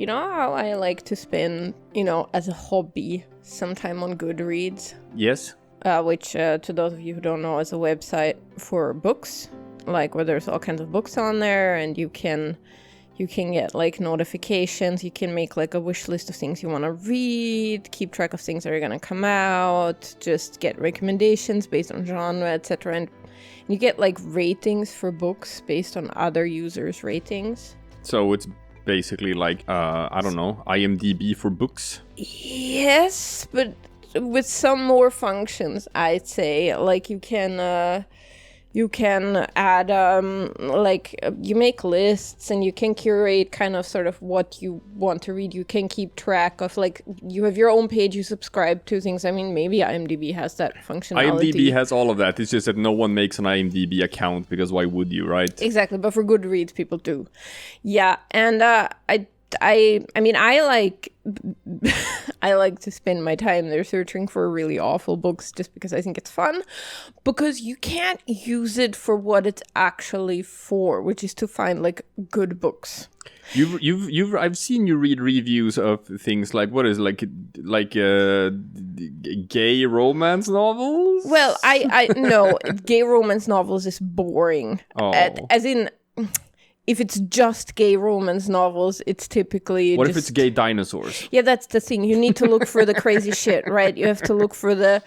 You know how I like to spend, as a hobby, some time on Goodreads? Yes. Which, to those of you who don't know, is a website for books, like where there's all kinds of books on there, and you can get like notifications. You can make like a wish list of things you want to read, keep track of things that are going to come out, just get recommendations based on genre, etc. And you get like ratings for books based on other users' ratings. So it's basically like, IMDb for books? Yes, but with some more functions, I'd say. Like you can add, you make lists and you can curate kind of sort of what you want to read. You can keep track of, like, you have your own page, you subscribe to things. I mean, maybe IMDb has that functionality. IMDb has all of that. It's just that no one makes an IMDb account because why would you, right? Exactly, but for Goodreads, people do. Yeah, and I like to spend my time there searching for really awful books just because I think it's fun, because you can't use it for what it's actually for, which is to find like good books. I've seen you read reviews of things like, what is gay romance novels? Well, I no, gay romance novels is boring. Oh. As in, if it's just gay romance novels, it's typically What if it's gay dinosaurs? Yeah, that's the thing. You need to look for the crazy shit, right? You have to look for the...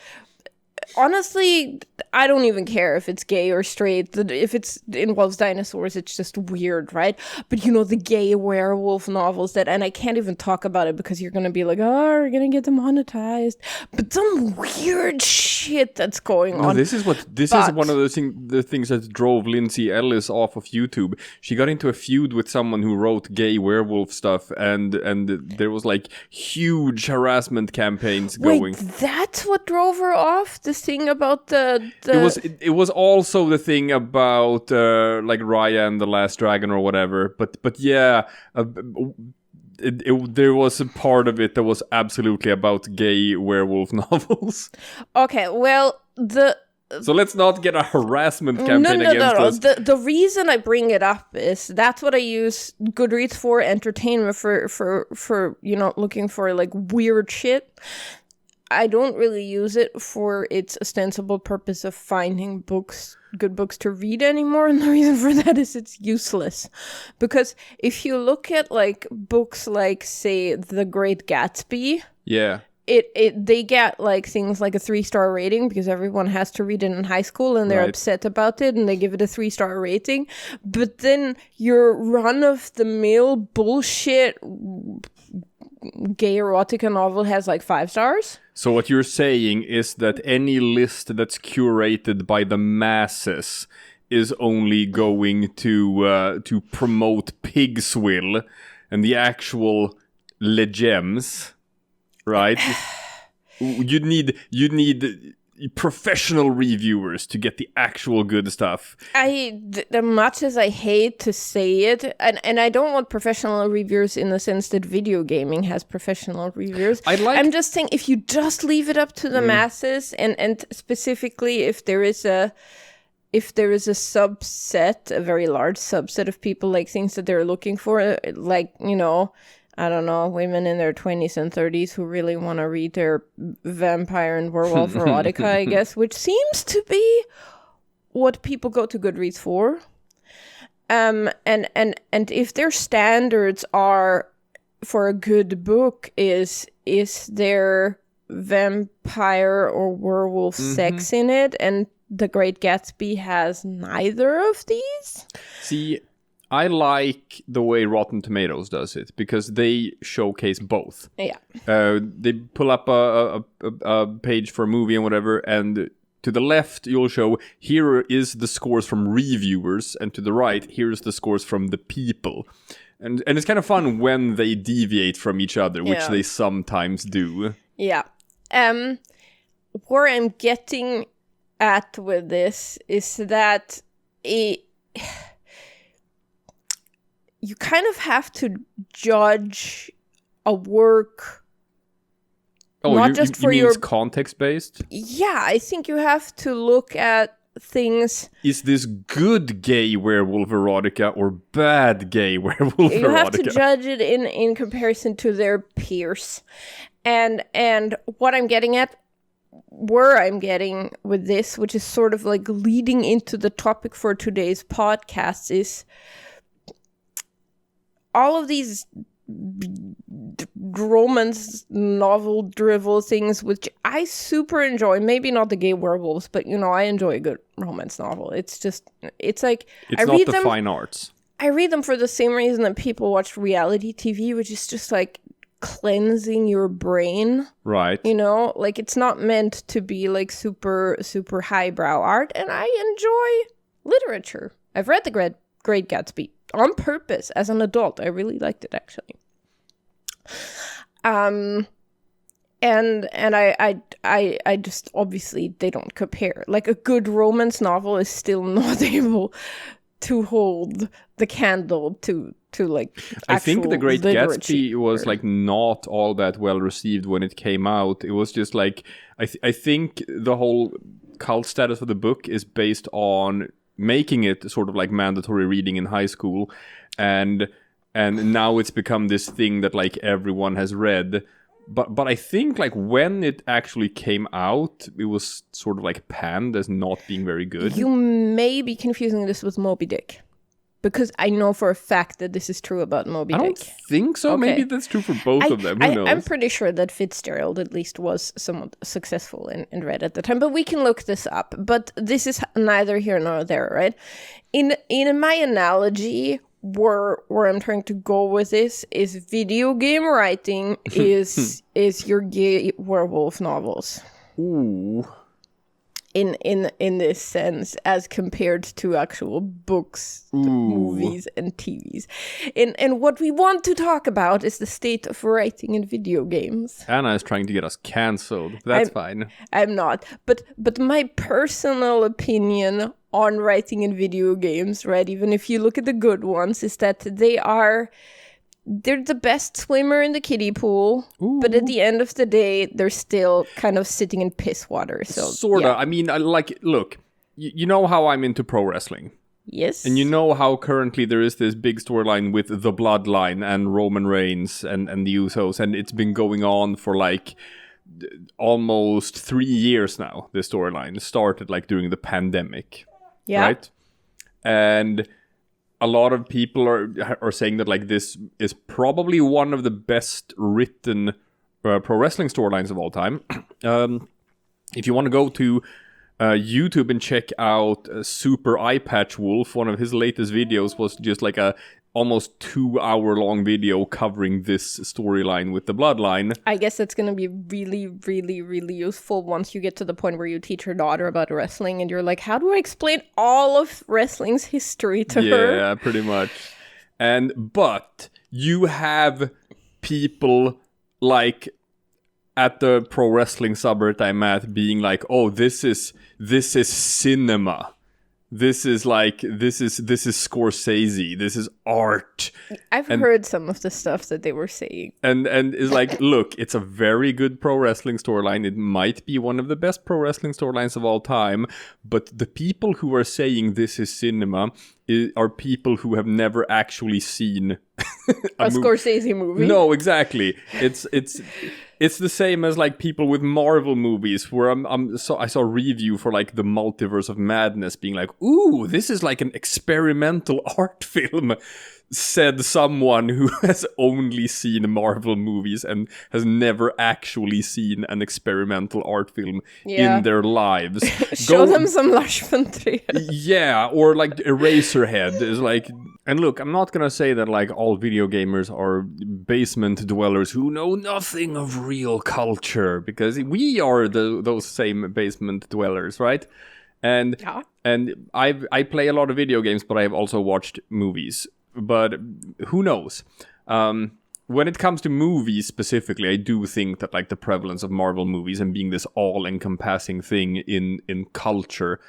Honestly, I don't even care if it's gay or straight. If it involves dinosaurs, it's just weird, right? But the gay werewolf novels and I can't even talk about it because you're going to be like, oh, we're going to get demonetized. But some weird shit that's going on. This is one of the things that drove Lindsay Ellis off of YouTube. She got into a feud with someone who wrote gay werewolf stuff, and there was like huge harassment campaigns going. Wait, that's what drove her off? The thing about the... It was also the thing about like Raya and the Last Dragon or whatever, but yeah, there was a part of it that was absolutely about gay werewolf novels. Okay, well, so let's not get a harassment campaign against us. The reason I bring it up is that's what I use Goodreads for, entertainment, for looking for like weird shit. I don't really use it for its ostensible purpose of finding good books to read anymore, and the reason for that is it's useless. Because if you look at like books like, say, The Great Gatsby, yeah, they get like things like a 3-star rating because everyone has to read it in high school and they're upset about it and they give it a 3-star rating. But then your run-of-the-mill bullshit gay erotica novel has like 5 stars. So what you're saying is that any list that's curated by the masses is only going to promote pig swill, and the actual legems, right? You need professional reviewers to get the actual good stuff. Much as I hate to say it, and I don't want professional reviewers in the sense that video gaming has professional reviewers. I'm just saying, if you just leave it up to the masses, and specifically if there is a subset, a very large subset of people, like things that they're looking for, like, I don't know, women in their 20s and 30s who really want to read their vampire and werewolf erotica, I guess, which seems to be what people go to Goodreads for. And if their standards are for a good book is there vampire or werewolf sex in it, and The Great Gatsby has neither of these? See, I like the way Rotten Tomatoes does it because they showcase both. Yeah. They pull up a page for a movie and whatever, and to the left you'll show here is the scores from reviewers, and to the right here's the scores from the people. And it's kind of fun when they deviate from each other, which they sometimes do. Yeah. Where I'm getting at with this is that you kind of have to judge a work not just for your context based. Yeah, I think you have to look at things. Is this good gay werewolf erotica or bad gay werewolf erotica? You have to judge it in comparison to their peers. And what I'm getting at, where I'm getting with this, which is sort of like leading into the topic for today's podcast, is all of these romance novel drivel things, which I super enjoy. Maybe not the gay werewolves, but I enjoy a good romance novel. It's like it's I not read the them, fine arts. I read them for the same reason that people watch reality TV, which is just like cleansing your brain. Right. Like it's not meant to be like super, super highbrow art. And I enjoy literature. I've read The Great Gatsby on purpose as an adult. I really liked it, actually. And I just, obviously they don't compare. Like a good romance novel is still not able to hold the candle to like I think The Great literature. Gatsby was like not all that well received when it came out. It was just like I think the whole cult status of the book is based on making it sort of like mandatory reading in high school, and now it's become this thing that like everyone has read. But I think like when it actually came out, it was sort of like panned as not being very good. You may be confusing this with Moby Dick, because I know for a fact that this is true about Moby Dick. I don't think so. Okay. Maybe that's true for both of them. Who knows? I'm pretty sure that Fitzgerald at least was somewhat successful in read at the time, but we can look this up. But this is neither here nor there, right? In my analogy, where I'm trying to go with this is video game writing is your gay werewolf novels. Ooh. In this sense, as compared to actual books, movies, and TVs. And what we want to talk about is the state of writing in video games. Anna is trying to get us cancelled. That's fine. I'm not. But my personal opinion on writing in video games, right, even if you look at the good ones, is that they're the best swimmer in the kiddie pool. Ooh. But at the end of the day, they're still kind of sitting in piss water. So sorta. Yeah. I mean, look, you know how I'm into pro wrestling. Yes. And you know how currently there is this big storyline with the Bloodline and Roman Reigns and the Usos, and it's been going on for like almost 3 years now. This storyline started like during the pandemic. Yeah. Right? And a lot of people are saying that like this is probably one of the best written pro wrestling storylines of all time. If you want to go to YouTube and check out Super Eye Patch Wolf, one of his latest videos was just like a almost 2-hour-long video covering this storyline with the Bloodline. I guess it's going to be really, really, really useful once you get to the point where you teach your daughter about wrestling and you're like, how do I explain all of wrestling's history to her? Yeah, pretty much. But you have people like at the pro wrestling subreddit I'm at being like, oh, this is cinema. This is Scorsese. This is art. I've heard some of the stuff that they were saying. And it's like, look, it's a very good pro wrestling storyline. It might be one of the best pro wrestling storylines of all time. But the people who are saying this is cinema are people who have never actually seen a Scorsese movie. No, exactly. It's the same as like people with Marvel movies where I saw a review for like the Multiverse of Madness being like, ooh, this is like an experimental art film, said someone who has only seen Marvel movies and has never actually seen an experimental art film in their lives. Show them some Lars von Trier. Yeah, or like Eraserhead is like. And look, I'm not gonna say that like all video gamers are basement dwellers who know nothing of real culture, because we are those same basement dwellers, right? And I play a lot of video games, but I've also watched movies. But who knows? When it comes to movies specifically, I do think that like the prevalence of Marvel movies and being this all-encompassing thing in culture,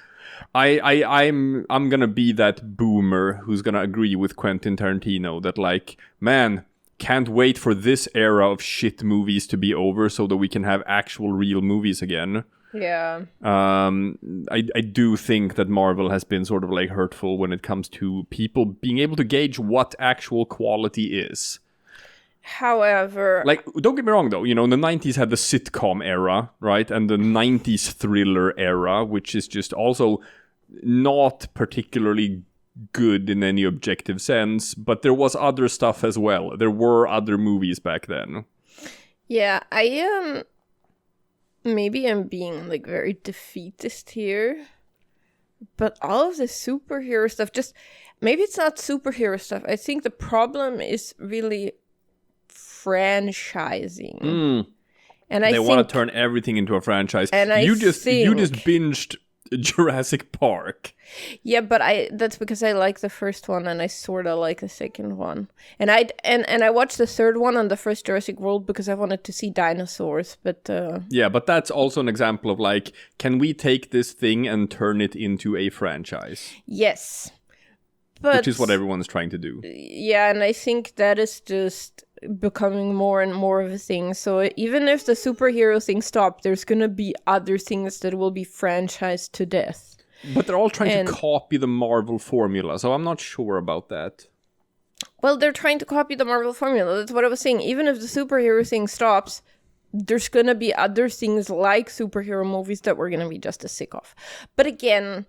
I'm gonna be that boomer who's gonna agree with Quentin Tarantino that like, man, can't wait for this era of shit movies to be over so that we can have actual real movies again. Yeah. I do think that Marvel has been sort of like hurtful when it comes to people being able to gauge what actual quality is. However, like, don't get me wrong though, the 90s had the sitcom era, right? And the 90s thriller era, which is just also not particularly good in any objective sense, but there was other stuff as well. There were other movies back then. Yeah, I maybe I'm being like very defeatist here, but all of the superhero stuff, just maybe it's not superhero stuff. I think the problem is really franchising. And they want to turn everything into a franchise. And you just binged Jurassic Park. Yeah, but that's because I like the first one and I sort of like the second one. And I watched the third one on the first Jurassic World because I wanted to see dinosaurs, but yeah, but that's also an example of like, can we take this thing and turn it into a franchise? Yes. But which is what everyone's trying to do. Yeah, and I think that is just becoming more and more of a thing. So even if the superhero thing stops, there's gonna be other things that will be franchised to death. But they're all trying to copy the Marvel formula, so I'm not sure about that. Well, they're trying to copy the Marvel formula. That's what I was saying. Even if the superhero thing stops, there's gonna be other things like superhero movies that we're gonna be just as sick of. But again,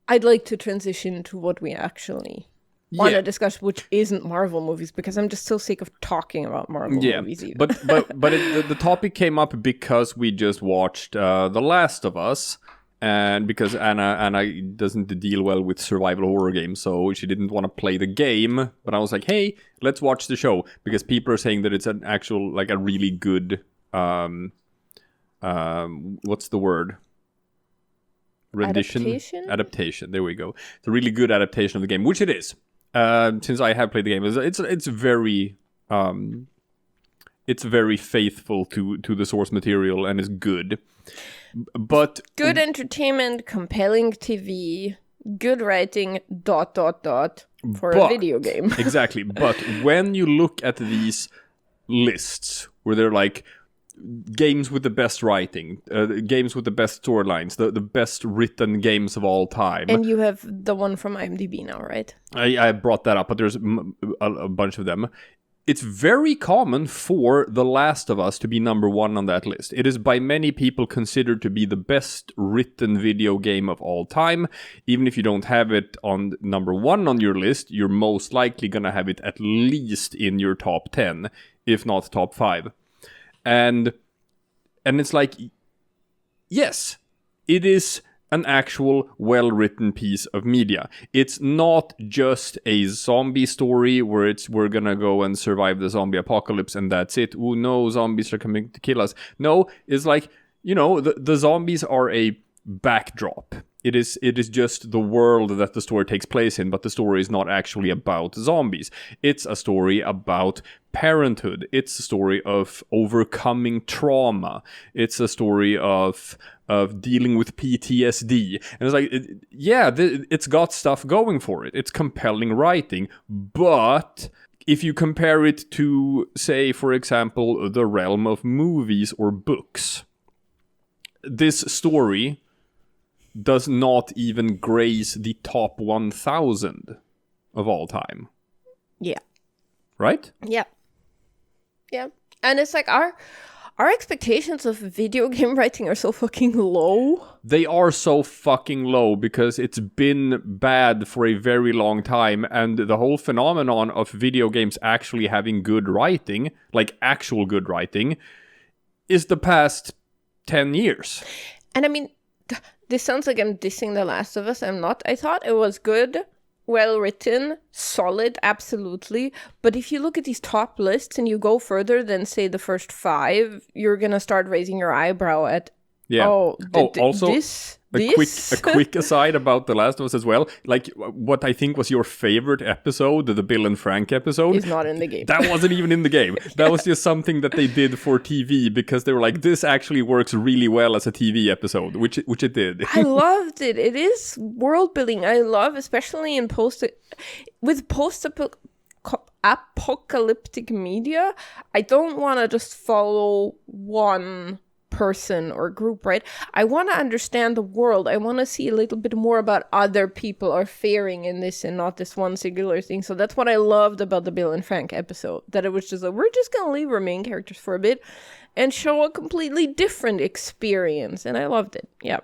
I'd like to transition to what we actually want to discuss, which isn't Marvel movies, because I'm just so sick of talking about Marvel movies. Even. But the topic came up because we just watched The Last of Us, and because Anna doesn't deal well with survival horror games, so she didn't want to play the game. But I was like, hey, let's watch the show, because people are saying that it's an actual, like, a really good what's the word? Adaptation. There we go. It's a really good adaptation of the game, which it is. Since I have played the game, it's very faithful to the source material and is good. But good entertainment, compelling TV, good writing, ... for a video game. Exactly. But when you look at these lists where they're like games with the best writing, games with the best storylines, the best written games of all time. And you have the one from IMDb now, right? I brought that up, but there's a bunch of them. It's very common for The Last of Us to be number one on that list. It is by many people considered to be the best written video game of all time. Even if you don't have it on number one on your list, you're most likely going to have it at least in your top 10, if not top 5. And it's like, yes, it is an actual well-written piece of media. It's not just a zombie story where we're gonna go and survive the zombie apocalypse and that's it. Oh no, zombies are coming to kill us. No, it's like, the zombies are a backdrop. It is just the world that the story takes place in, but the story is not actually about zombies. It's a story about parenthood. It's a story of overcoming trauma. It's a story of dealing with PTSD. And it's like, it's got stuff going for it. It's compelling writing, but if you compare it to, say, for example, the realm of movies or books, this story does not even graze the top 1,000 of all time. Yeah. Right? Yeah. Yeah. And it's like our expectations of video game writing are so fucking low. They are so fucking low because it's been bad for a very long time, and the whole phenomenon of video games actually having good writing, like actual good writing, is the past 10 years. And I mean, this sounds like I'm dissing The Last of Us. I'm not. I thought it was good, well written, solid, absolutely. But if you look at these top lists and you go further than, say, the first 5, you're going to start raising your eyebrow at, also, this? A quick aside about The Last of Us as well. Like, what I think was your favorite episode, the Bill and Frank episode, is not in the game. That wasn't even in the game. That was just something that they did for TV because they were like, this actually works really well as a TV episode, which it did. I loved it. It is world building. I love, especially in post-apocalyptic media. I don't want to just follow one person or group, right? I want to understand the world. I want to see a little bit more about other people are faring in this and not this one singular thing. So that's what I loved about the Bill and Frank episode, that it was just like, we're just going to leave our main characters for a bit and show a completely different experience. And I loved it. Yeah.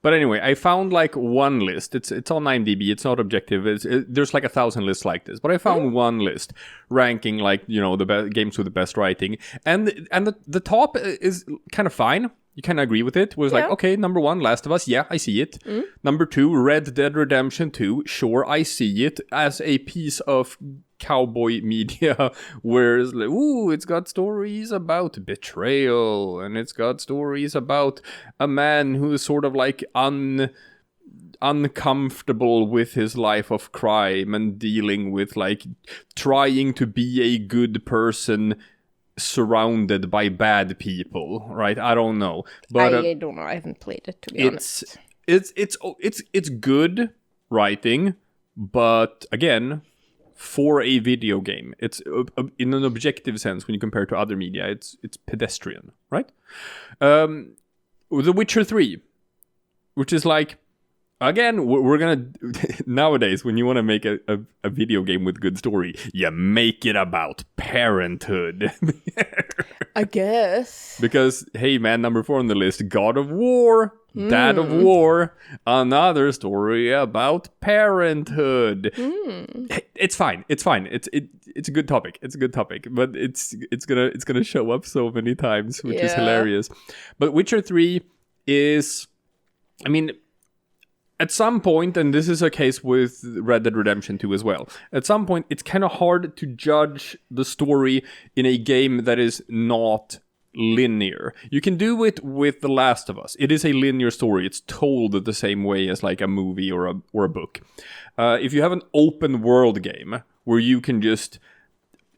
But anyway, I found like one list. It's on IMDb. It's not objective. There's like 1,000 lists like this. But I found one list ranking like, you know, the games with the best writing, and the top is kind of fine. You kind of agree with it. It was like, okay, number 1, Last of Us. Yeah, I see it. Number 2, Red Dead Redemption 2. Sure, I see it as a piece of cowboy media where it's like, ooh, it's got stories about betrayal, and it's got stories about a man who is sort of like uncomfortable with his life of crime and dealing with like trying to be a good person surrounded by bad people, right? I don't know, but I don't know. I haven't played it, to be honest. It's good writing, but again, for a video game, it's in an objective sense when you compare it to other media, it's pedestrian, right? The Witcher 3, which is like, again, we're gonna nowadays when you want to make a video game with good story, you make it about parenthood. I guess. Because hey man, number 4 on the list, God of War, Dad of War, another story about parenthood. It's fine. It's a good topic. It's a good topic, but it's gonna show up so many times, which is hilarious. But Witcher 3 is, I mean, at some point, and this is a case with Red Dead Redemption 2 as well, at some point it's kind of hard to judge the story in a game that is not linear. You can do it with The Last of Us. It is a linear story. It's told the same way as like a movie or a book. If you have an open world game where you can just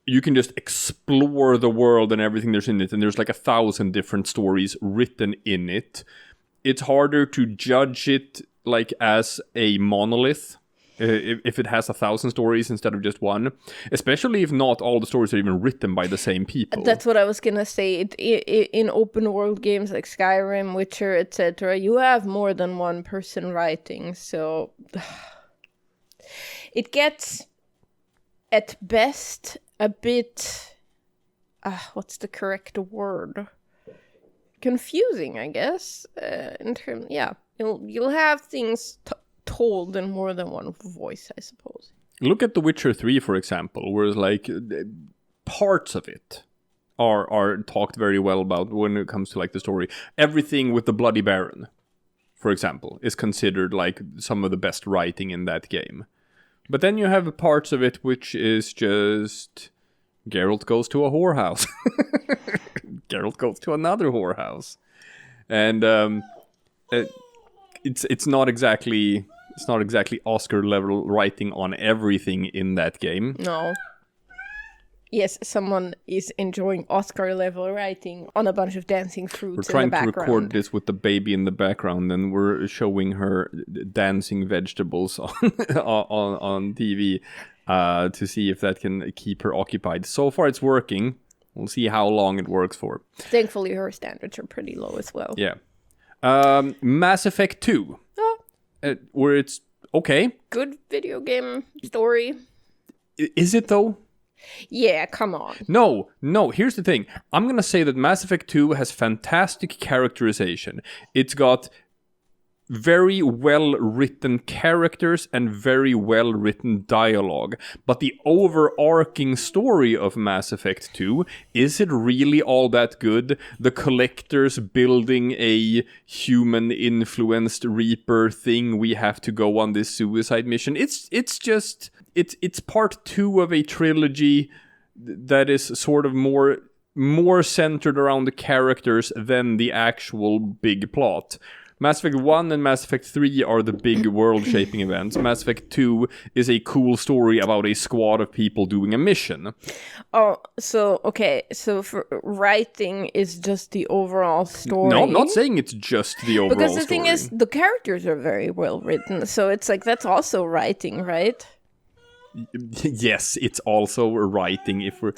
explore the world and everything there's in it, and there's like 1,000 different stories written in it, it's harder to judge it like as a monolith if it has 1,000 stories instead of just one, especially if not all the stories are even written by the same people. That's what I was gonna say. In open world games like Skyrim, Witcher, etc., you have more than one person writing, so it gets at best a bit what's the correct word, confusing, I guess, in terms, You'll have things told in more than one voice, I suppose. Look at The Witcher 3, for example, where it's like parts of it are talked very well about when it comes to like the story. Everything with the Bloody Baron, for example, is considered like some of the best writing in that game. But then you have parts of it which is just Geralt goes to a whorehouse. Geralt goes to another whorehouse. And it's not exactly Oscar level writing on everything in that game. No. Yes, someone is enjoying Oscar level writing on a bunch of dancing fruits in the background. We're trying to record this with the baby in the background, and we're showing her dancing vegetables on TV to see if that can keep her occupied. So far it's working. We'll see how long it works for. Thankfully her standards are pretty low as well. Yeah. Mass Effect 2, where it's okay. Good video game story. Is it though? Yeah, come on. No, here's the thing. I'm gonna say that Mass Effect 2 has fantastic characterization. It's got very well-written characters and very well-written dialogue. But the overarching story of Mass Effect 2, is it really all that good? The Collectors building a human-influenced Reaper thing, we have to go on this suicide mission. It's part 2 of a trilogy that is sort of more centered around the characters than the actual big plot. Mass Effect 1 and Mass Effect 3 are the big world-shaping events. Mass Effect 2 is a cool story about a squad of people doing a mission. Oh, so for writing is just the overall story. No, I'm not saying it's just the overall story. Because the thing is, the characters are very well written, so it's like that's also writing, right? Yes, it's also writing. If we're,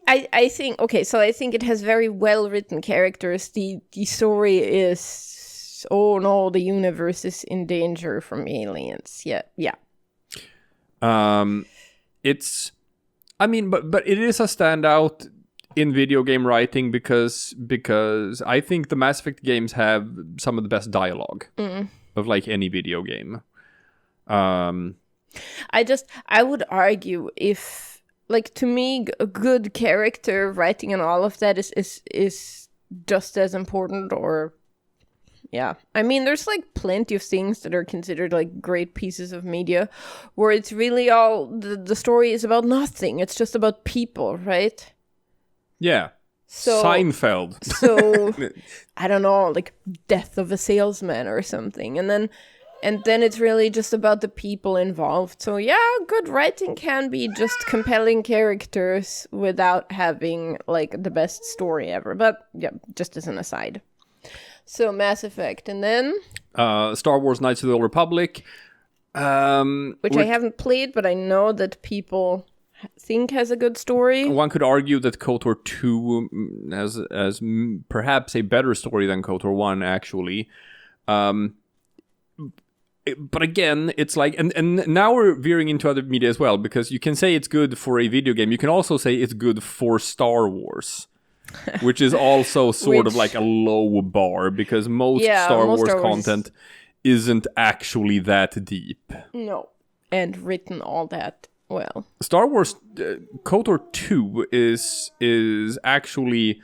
I think I think it has very well written characters. The story is, oh no, the universe is in danger from aliens. Yeah. It's, I mean, but it is a standout in video game writing because I think the Mass Effect games have some of the best dialogue of like any video game. I would argue, if, like, to me, a good character writing and all of that is just as important, or yeah. I mean, there's like plenty of things that are considered like great pieces of media where it's really all the story is about nothing. It's just about people, right? Yeah. So Seinfeld. So I don't know, like Death of a Salesman or something. And then it's really just about the people involved. So yeah, good writing can be just compelling characters without having like the best story ever. But yeah, just as an aside. So Mass Effect, and then Star Wars Knights of the Old Republic, which I haven't played, but I know that people think has a good story. One could argue that KOTOR 2 has perhaps a better story than KOTOR 1, actually. But again, it's like, and now we're veering into other media as well, because you can say it's good for a video game. You can also say it's good for Star Wars, which is also sort of like a low bar, because most Star Wars content isn't actually that deep. No, and written all that well. Star Wars KOTOR 2 is actually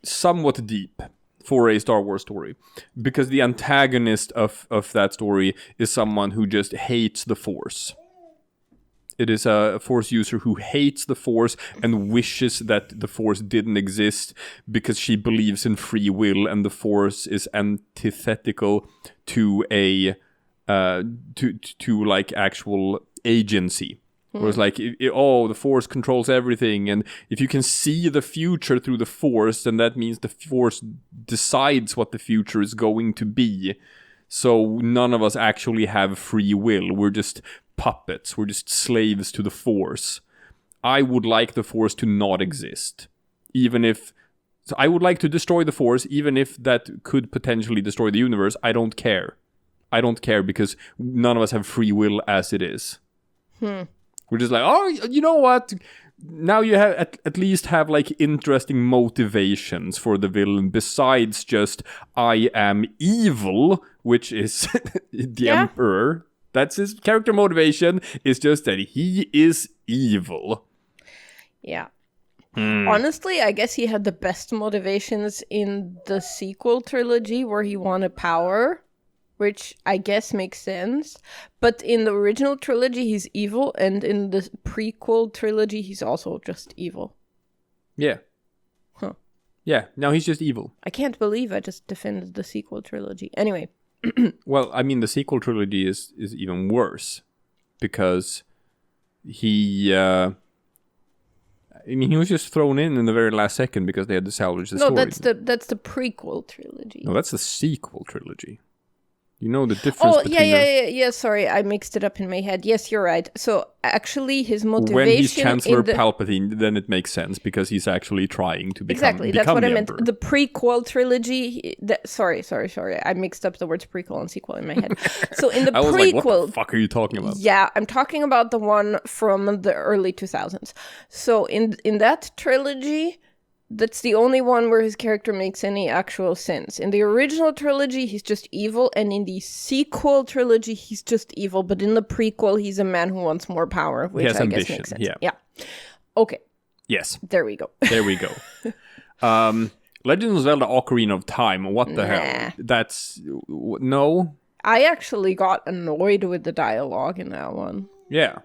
somewhat deep for a Star Wars story, because the antagonist of that story is someone who just hates the Force. It is a Force user who hates the Force and wishes that the Force didn't exist because she believes in free will, and the Force is antithetical to a to like actual agency. Whereas like, the Force controls everything, and if you can see the future through the Force, then that means the Force decides what the future is going to be. So none of us actually have free will. We're just puppets. We're just slaves to the Force. I would like the Force to not exist. So I would like to destroy the Force, even if that could potentially destroy the universe. I don't care. I don't care, because none of us have free will as it is. We're just like, oh, you know what? Now you have at least have like interesting motivations for the villain besides just I am evil, which is the Emperor. That's his character motivation, is just that he is evil. Yeah. Honestly, I guess he had the best motivations in the sequel trilogy where he wanted power, which I guess makes sense. But in the original trilogy, he's evil, and in the prequel trilogy, he's also just evil. Yeah. Huh. Yeah, now he's just evil. I can't believe I just defended the sequel trilogy. Anyway. Well, I mean, the sequel trilogy is even worse, because he was just thrown in the very last second because they had to salvage the story. No, that's the prequel trilogy. No, that's the sequel trilogy. You know the difference between... Yeah, sorry, I mixed it up in my head. Yes, you're right. So, actually, his motivation... When he's Chancellor Palpatine, then it makes sense, because he's actually trying to become that's what I meant. Emperor. The prequel trilogy... Sorry. I mixed up the words prequel and sequel in my head. So, in the prequel... I was like, what the fuck are you talking about? Yeah, I'm talking about the one from the early 2000s. So, in that trilogy... That's the only one where his character makes any actual sense. In the original trilogy, he's just evil, and in the sequel trilogy, he's just evil. But in the prequel, he's a man who wants more power, which I guess makes sense. Yeah. Okay. Yes. There we go. Legend of Zelda: Ocarina of Time. What the hell? That's... No? I actually got annoyed with the dialogue in that one. Yeah.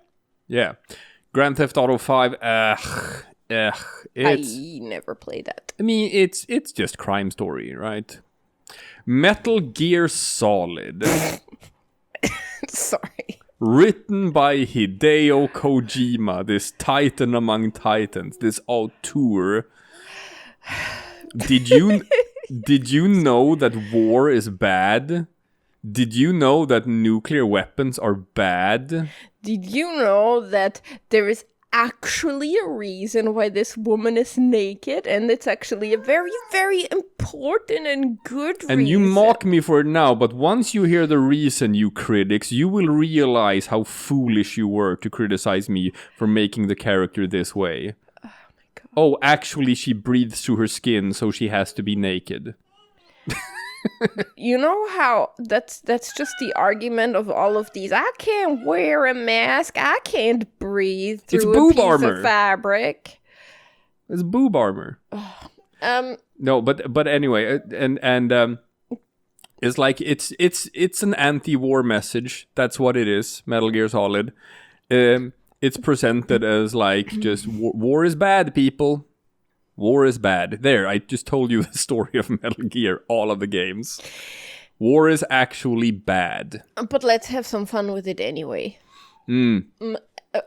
Grand Theft Auto 5. I never played that. I mean, it's just crime story, right? Metal Gear Solid. Sorry. Written by Hideo Kojima, this titan among titans, this auteur. Did you know that war is bad? Did you know that nuclear weapons are bad? Did you know that there is actually a reason why this woman is naked, and it's actually a very, very important and good reason? And you mock me for it now, but once you hear the reason, you critics, you will realize how foolish you were to criticize me for making the character this way. Oh my god. Oh, actually she breathes through her skin, so she has to be naked. You know how that's just the argument of all of these. I can't wear a mask. I can't breathe through a piece of fabric. It's boob armor. No, but anyway, and it's like it's an anti-war message. That's what it is. Metal Gear Solid. It's presented as like just war is bad, people. War is bad. There, I just told you the story of Metal Gear, all of the games. War is actually bad. But let's have some fun with it anyway.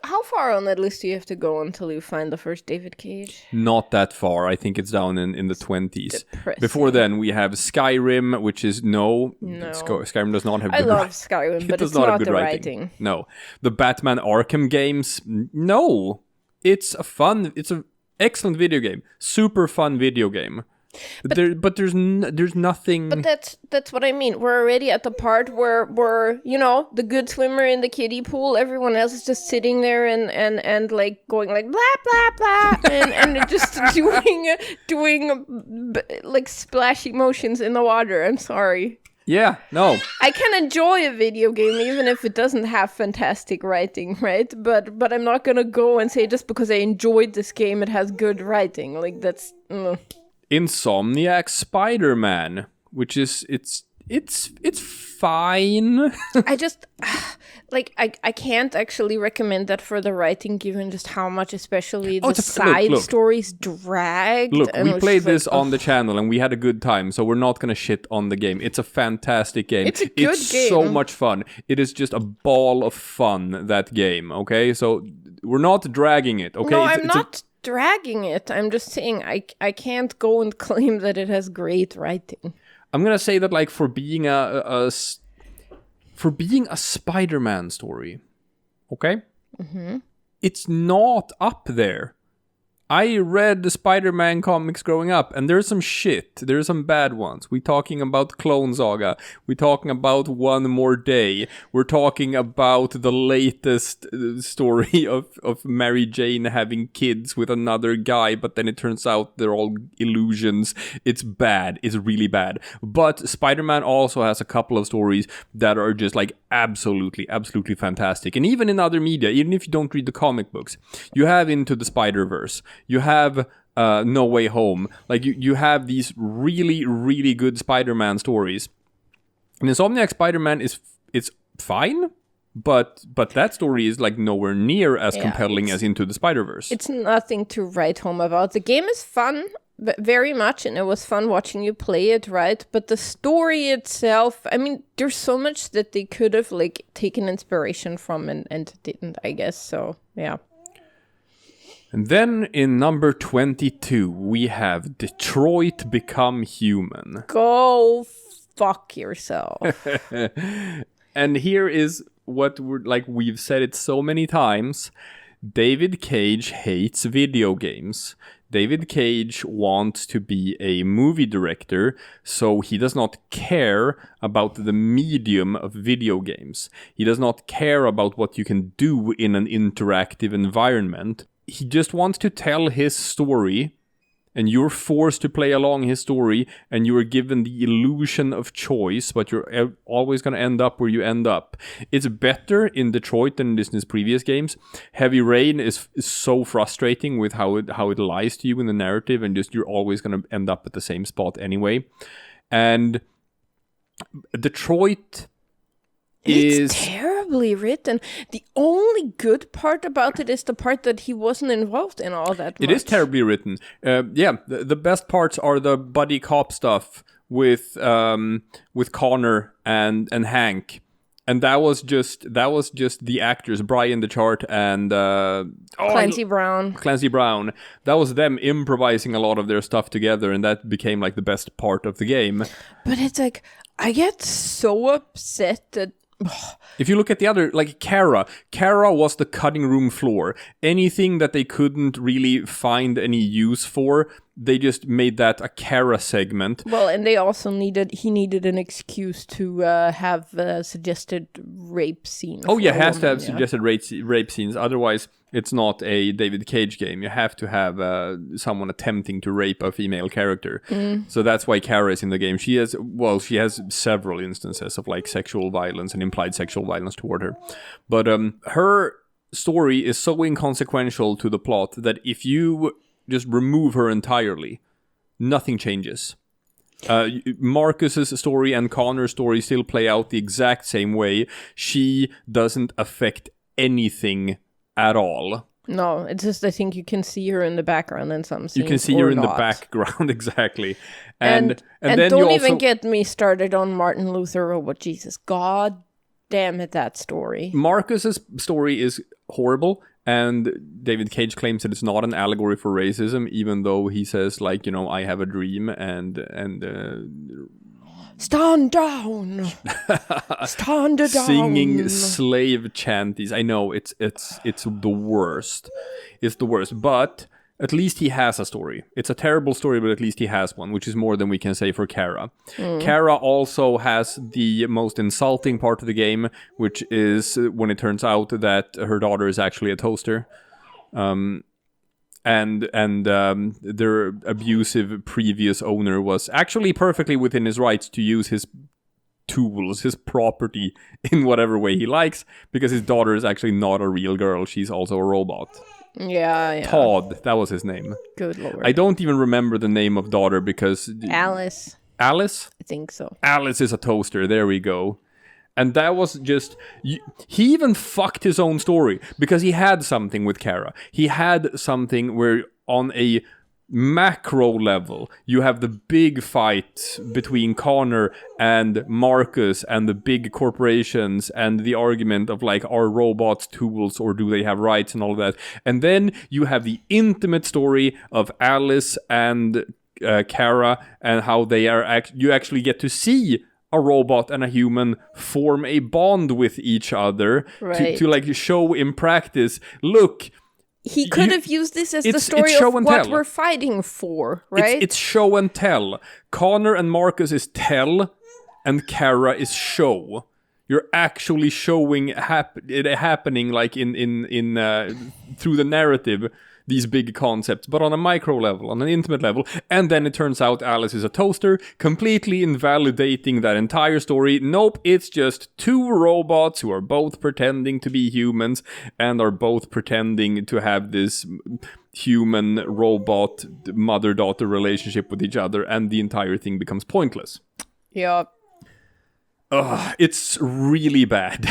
How far on that list do you have to go until you find the first David Cage? Not that far. I think it's down in the 20s. Depressing. Before then, we have Skyrim, which is no. Skyrim does not have good writing. I love Skyrim, but it's not the writing. No. The Batman Arkham games, no. It's an excellent video game. Super fun video game. But there's nothing. But that's what I mean. We're already at the part where we're, the good swimmer in the kiddie pool. Everyone else is just sitting there and like going like blah blah blah and just doing like splashy motions in the water. I'm sorry. Yeah, no. I can enjoy a video game even if it doesn't have fantastic writing, right? But I'm not gonna go and say just because I enjoyed this game it has good writing. Like that's. Insomniac Spider-Man, which is it's fine. I just I can't actually recommend that for the writing, given just how much, especially the side stories dragged. Look, we played this on the channel and we had a good time, so we're not gonna shit on the game. It's a fantastic game. It's a good game. It's so much fun. It is just a ball of fun, that game. Okay, so we're not dragging it. Okay, no, I'm not dragging it. I'm just saying I can't go and claim that it has great writing. I'm gonna say that like for being a Spider-Man story, okay? Mm-hmm. It's not up there. I read the Spider-Man comics growing up, and there's some shit. There's some bad ones. We're talking about Clone Saga. We're talking about One More Day. We're talking about the latest story of Mary Jane having kids with another guy, but then it turns out they're all illusions. It's bad. It's really bad. But Spider-Man also has a couple of stories that are just like absolutely, absolutely fantastic. And even in other media, even if you don't read the comic books, you have Into the Spider-Verse. You have No Way Home. Like, you have these really, really good Spider-Man stories. And Insomniac Spider-Man it's fine, but that story is, like, nowhere near as compelling as Into the Spider-Verse. It's nothing to write home about. The game is fun, very much, and it was fun watching you play it, right? But the story itself, I mean, there's so much that they could have, like, taken inspiration from and didn't, I guess, so, yeah. And then in number 22, we have Detroit Become Human. Go fuck yourself. And here is what we've said it so many times. David Cage hates video games. David Cage wants to be a movie director, so he does not care about the medium of video games. He does not care about what you can do in an interactive environment. He just wants to tell his story, and you're forced to play along his story, and you are given the illusion of choice, but you're always going to end up where you end up. It's better in Detroit than in his previous games. Heavy Rain is so frustrating with how it lies to you in the narrative, and just you're always going to end up at the same spot anyway. And Detroit It's terribly written. The only good part about it is the part that he wasn't involved in all that much. It is terribly written. The best parts are the buddy cop stuff with Connor and Hank. And that was just the actors, Brian the Chart and Clancy Brown. Clancy Brown. That was them improvising a lot of their stuff together, and that became like the best part of the game. But it's like, I get so upset that... If you look at the other, like Kara was the cutting room floor. Anything that they couldn't really find any use for, they just made that a Kara segment. Well, and they also he needed an excuse to have suggested rape scenes. Oh yeah, has to have suggested rape scenes. Otherwise, it's not a David Cage game. You have to have someone attempting to rape a female character. So that's why Kara is in the game. She has several instances of like sexual violence and implied sexual violence toward her. But her story is so inconsequential to the plot that if you just remove her entirely, nothing changes. Marcus's story and Connor's story still play out the exact same way. She doesn't affect anything at all. No, it's just I think you can see her in the background in some scenes. You can see her in the background, exactly. And then don't you even get me started on Martin Luther Robot Jesus. God damn it, that story. Marcus's story is horrible. And David Cage claims that it's not an allegory for racism, even though he says, like, you know, I have a dream and stand down, stand down. Singing slave chanties. I know it's the worst. It's the worst, but at least he has a story. It's a terrible story, but at least he has one, which is more than we can say for Kara. Kara also has the most insulting part of the game, which is when it turns out that her daughter is actually a toaster. And their abusive previous owner was actually perfectly within his rights to use his tools, his property, in whatever way he likes, because his daughter is actually not a real girl. She's also a robot. Yeah. Todd, that was his name. Good lord. I don't even remember the name of daughter because... Alice? I think so. Alice is a toaster, there we go. And that was just... He even fucked his own story, because he had something with Kara. He had something where on a macro level, you have the big fight between Connor and Marcus and the big corporations and the argument of like, are robots tools or do they have rights and all of that. And then you have the intimate story of Alice and Kara and how they are you actually get to see a robot and a human form a bond with each other, right, to like show in practice, look, he could have used this as the story of what we're fighting for, right? It's show and tell. Connor and Marcus is tell, and Kara is show. You're actually showing it happening, like in through the narrative, these big concepts, but on a micro level, on an intimate level. And then it turns out Alice is a toaster, completely invalidating that entire story. Nope, it's just two robots who are both pretending to be humans and are both pretending to have this human-robot mother-daughter relationship with each other, and the entire thing becomes pointless. Yeah. It's really bad.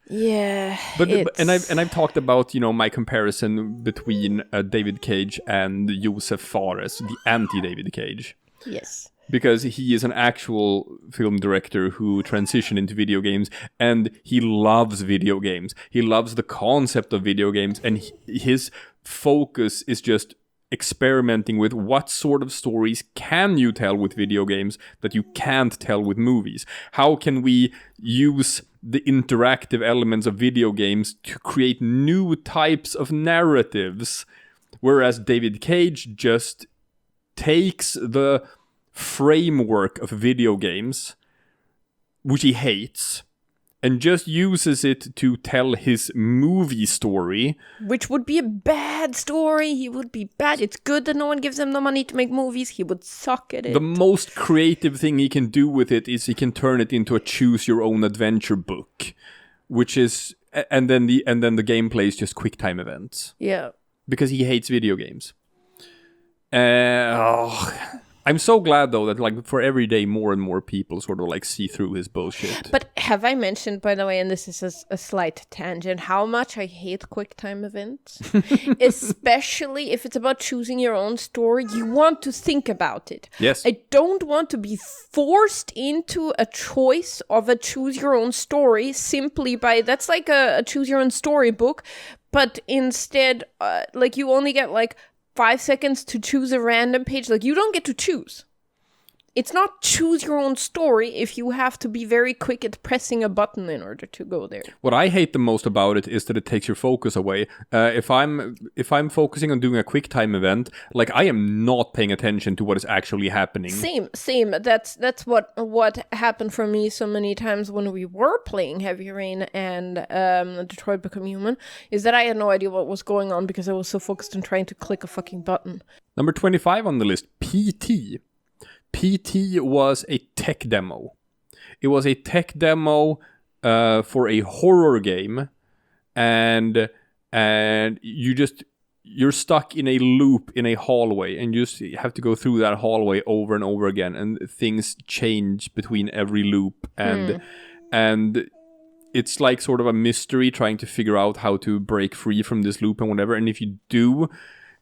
Yeah, but I've talked about, you know, my comparison between David Cage and Josef Fares, the anti-David Cage. Yes. Because he is an actual film director who transitioned into video games, and he loves video games. He loves the concept of video games, and his focus is just experimenting with what sort of stories can you tell with video games that you can't tell with movies. How can we use the interactive elements of video games to create new types of narratives, whereas David Cage just takes the framework of video games, which he hates, and just uses it to tell his movie story. Which would be a bad story. He would be bad. It's good that no one gives him the money to make movies. He would suck at it. The most creative thing he can do with it is he can turn it into a choose-your-own-adventure book, which is... And then the gameplay is just QuickTime events. Yeah. Because he hates video games. I'm so glad, though, that like for every day more and more people sort of like see through his bullshit. But have I mentioned, by the way, and this is a slight tangent, how much I hate QuickTime events? Especially if it's about choosing your own story. You want to think about it. Yes. I don't want to be forced into a choice of a choose your own story simply by, that's like a choose your own story book, but instead, like you only get like 5 seconds to choose a random page. Like, you don't get to choose. it's not choose your own story if you have to be very quick at pressing a button in order to go there. What I hate the most about it is that it takes your focus away. If I'm focusing on doing a quick time event, like I am not paying attention to what is actually happening. Same. That's what happened for me so many times when we were playing Heavy Rain and Detroit Become Human, is that I had no idea what was going on because I was so focused on trying to click a fucking button. Number 25 on the list, PT. PT was a tech demo. It was a tech demo for a horror game, and you're stuck in a loop in a hallway, and you just have to go through that hallway over and over again, and things change between every loop, and it's like sort of a mystery trying to figure out how to break free from this loop and whatever. And if you do,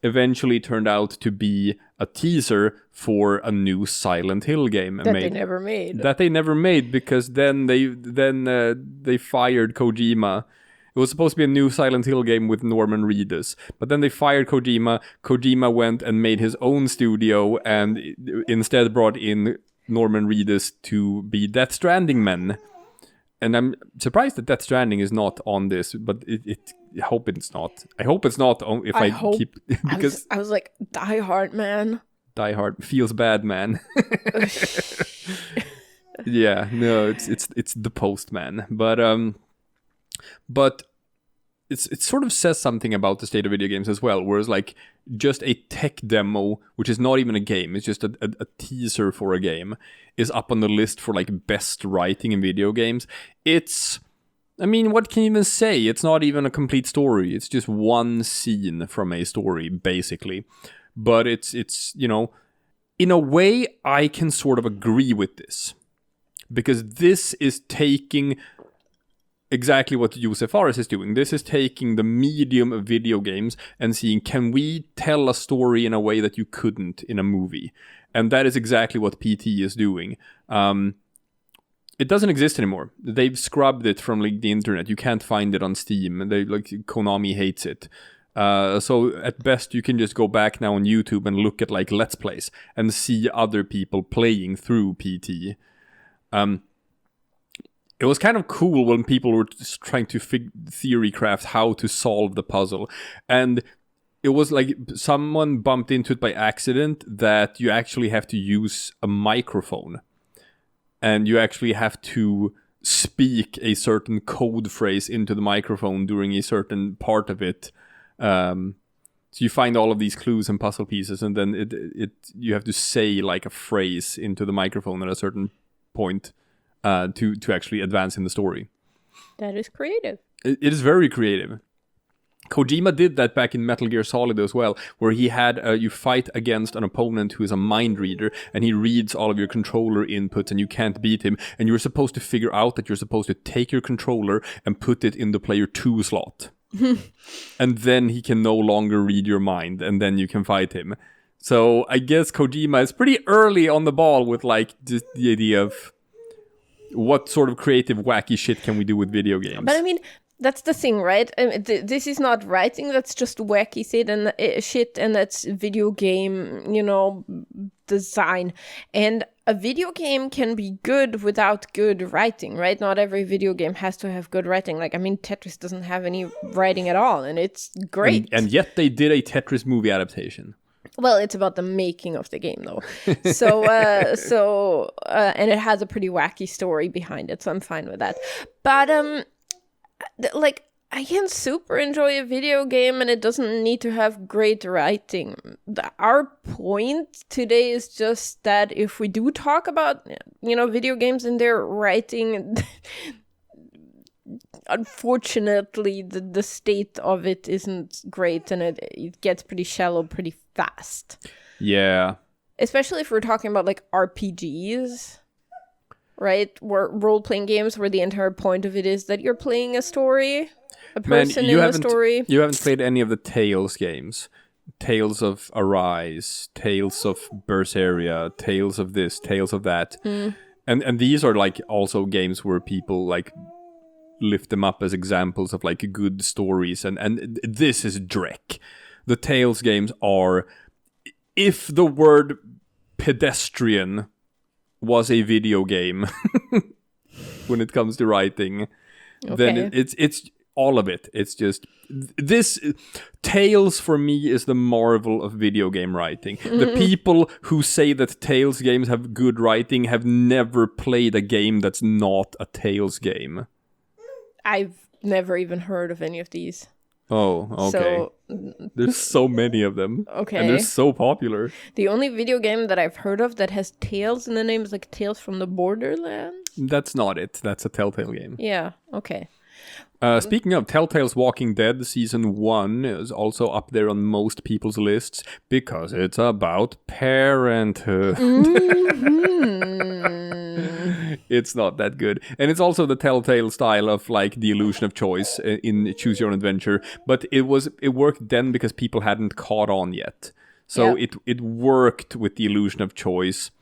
eventually turned out to be a teaser for a new Silent Hill game they never made. That they never made, because then they fired Kojima. It was supposed to be a new Silent Hill game with Norman Reedus, but then they fired Kojima. Kojima went and made his own studio and instead brought in Norman Reedus to be Death Stranding men. And I'm surprised that Death Stranding is not on this, but I hope it's not. I hope it's not. Because I was like, Die Hard, man. Die Hard feels bad, man. Yeah, no, it's the Postman, but it sort of says something about the state of video games as well. Whereas like just a tech demo, which is not even a game, it's just a teaser for a game, is up on the list for like best writing in video games. I mean, what can you even say? It's not even a complete story. It's just one scene from a story, basically. But it's you know, in a way, I can sort of agree with this. Because this is taking exactly what Josef Fares is doing. This is taking the medium of video games and seeing, can we tell a story in a way that you couldn't in a movie? And that is exactly what PT is doing. It doesn't exist anymore. They've scrubbed it from like the internet. You can't find it on Steam. Konami hates it. So at best you can just go back now on YouTube and look at like Let's Plays and see other people playing through PT. It was kind of cool when people were just trying to theory craft how to solve the puzzle. And it was like someone bumped into it by accident that you actually have to use a microphone. And you actually have to speak a certain code phrase into the microphone during a certain part of it. So you find all of these clues and puzzle pieces, and then you have to say like a phrase into the microphone at a certain point to actually advance in the story. That is creative. It is very creative. Kojima did that back in Metal Gear Solid as well, where he had you fight against an opponent who is a mind reader, and he reads all of your controller inputs, and you can't beat him, and you're supposed to figure out that you're supposed to take your controller and put it in the player 2 slot. And then he can no longer read your mind, and then you can fight him. So I guess Kojima is pretty early on the ball with like just the idea of what sort of creative wacky shit can we do with video games. But I mean, that's the thing, right? I mean, this is not writing, that's just wacky shit, and that's video game, design. And a video game can be good without good writing, right? Not every video game has to have good writing. Like, I mean, Tetris doesn't have any writing at all, and it's great. And yet they did a Tetris movie adaptation. Well, it's about the making of the game, though. So, and it has a pretty wacky story behind it, so I'm fine with that. But, I can super enjoy a video game, and it doesn't need to have great writing. Our point today is just that if we do talk about, video games and their writing, unfortunately, the state of it isn't great, and it gets pretty shallow pretty fast. Yeah. Especially if we're talking about, RPGs, right? Where role-playing games where the entire point of it is that you're playing a story, a person in a story. You haven't played any of the Tales games. Tales of Arise, Tales of Berseria, Tales of this, Tales of that. And these are, also games where people, lift them up as examples of good stories, and this is Drek. The Tales games are, if the word pedestrian was a video game when it comes to writing, then it's all of it. It's just this Tales for me is the marvel of video game writing. The people who say that Tales games have good writing have never played a game that's not a Tales game. I've never even heard of any of these. Oh, okay. So, there's so many of them. Okay. And they're so popular. The only video game that I've heard of that has Tales in the name is like Tales from the Borderlands. That's not it. That's a Telltale game. Yeah, okay. Speaking of, Telltale's Walking Dead Season 1 is also up there on most people's lists because it's about parenthood. It's not that good. And it's also the Telltale style of like the illusion of choice in Choose Your Own Adventure. But it worked then because people hadn't caught on yet. So it worked with the illusion of choice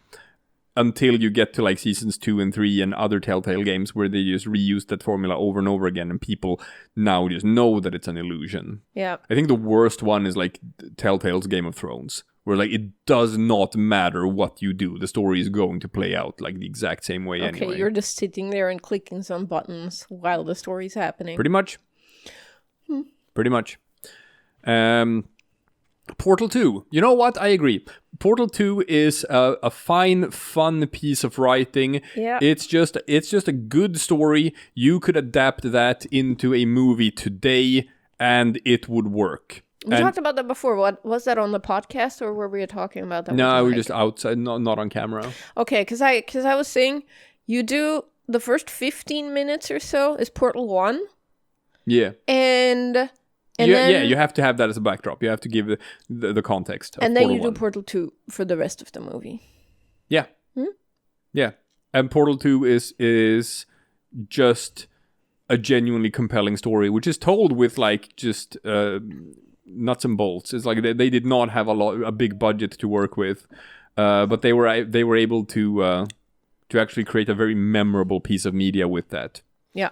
until you get to like Seasons 2 and 3 and other Telltale games where they just reuse that formula over and over again and people now just know that it's an illusion. Yeah. I think the worst one is like Telltale's Game of Thrones, where like it does not matter what you do. The story is going to play out like the exact same way anyway. Okay, you're just sitting there and clicking some buttons while the story's happening. Pretty much. Pretty much. Portal 2. You know what? I agree. Portal 2 is a fine, fun piece of writing. Yeah. It's just a good story. You could adapt that into a movie today and it would work. We talked about that before. What was that on the podcast, or were we talking about that? No, we're just outside, not on camera. Okay, because I was saying you do the first 15 minutes or so is Portal 1. Yeah. And then, you have to have that as a backdrop. You have to give the context of and then Portal you 1. do Portal 2 for the rest of the movie. Yeah. Yeah. And Portal 2 is just a genuinely compelling story, which is told with like just nuts and bolts. It's like they did not have a big budget to work with, but they were able to actually create a very memorable piece of media with that. Yeah.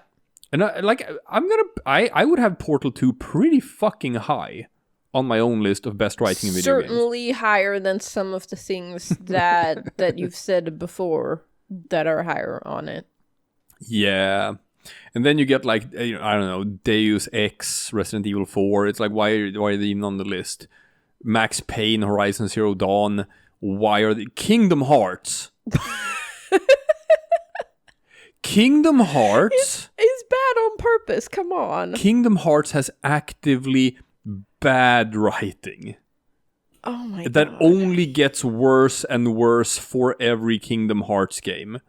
And I would have Portal 2 pretty fucking high on my own list of best writing in video games. Certainly higher than some of the things that you've said before that are higher on it. Yeah. And then you get like, I don't know, Deus Ex, Resident Evil 4. It's like, why are they even on the list? Max Payne, Horizon Zero Dawn. Why are they... Kingdom Hearts. Kingdom Hearts is bad on purpose. Come on. Kingdom Hearts has actively bad writing. Oh my god. That only gets worse and worse for every Kingdom Hearts game.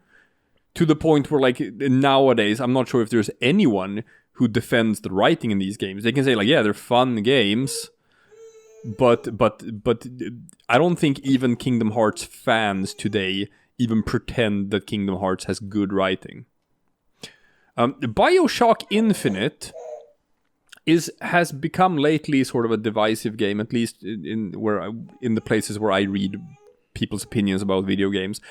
To the point where, like, nowadays, I'm not sure if there's anyone who defends the writing in these games. They can say, like, yeah, they're fun games, but I don't think even Kingdom Hearts fans today even pretend that Kingdom Hearts has the BioShock Infinite has become lately sort of a divisive game, at least in the places where I read people's opinions about video games.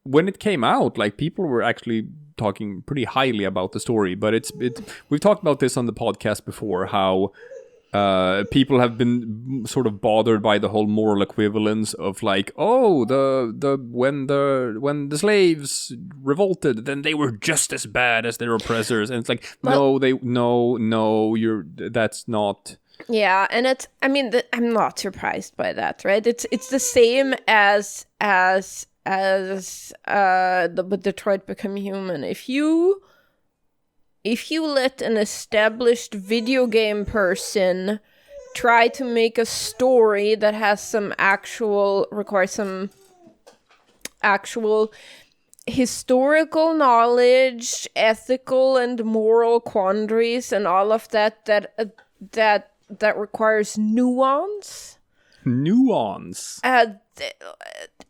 When it came out, like, people were actually talking pretty highly about the story, but we've talked about this on the podcast before, how people have been sort of bothered by the whole moral equivalence of, like, oh, when the slaves revolted, then they were just as bad as their oppressors, and it's like, that's not. Yeah, and I'm not surprised by that, right? It's the same as the Detroit Become Human. If you let an established video game person try to make a story that has requires some actual historical knowledge, ethical and moral quandaries, and all of that requires nuance.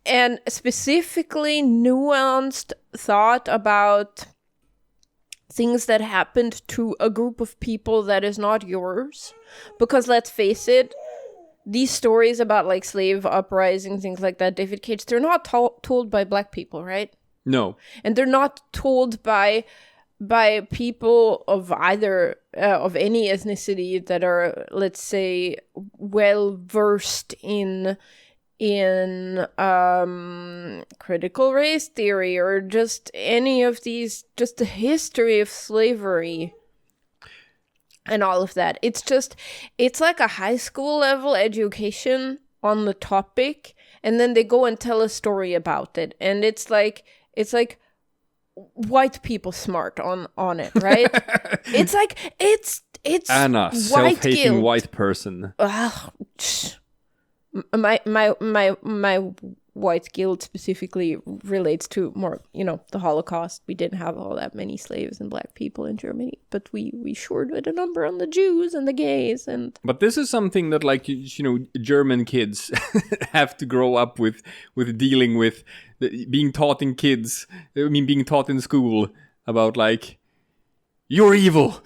And specifically nuanced thought about things that happened to a group of people that is not yours. Because let's face it, these stories about, like, slave uprising, things like that, David Cage, they're not told by black people, right? No. And they're not told by people of either of any ethnicity that are, let's say, well versed in in critical race theory, or just any of these, just the history of slavery and all of that. It's like a high school level education on the topic, and then they go and tell a story about it, and it's like white people smart on it, right? it's Anna, self-hating white person. My white guilt specifically relates to more, the Holocaust. We didn't have all that many slaves and black people in Germany, but we sure did a number on the Jews and the gays. But this is something that, like, German kids have to grow up with dealing with, being taught being taught in school about, like, you're evil.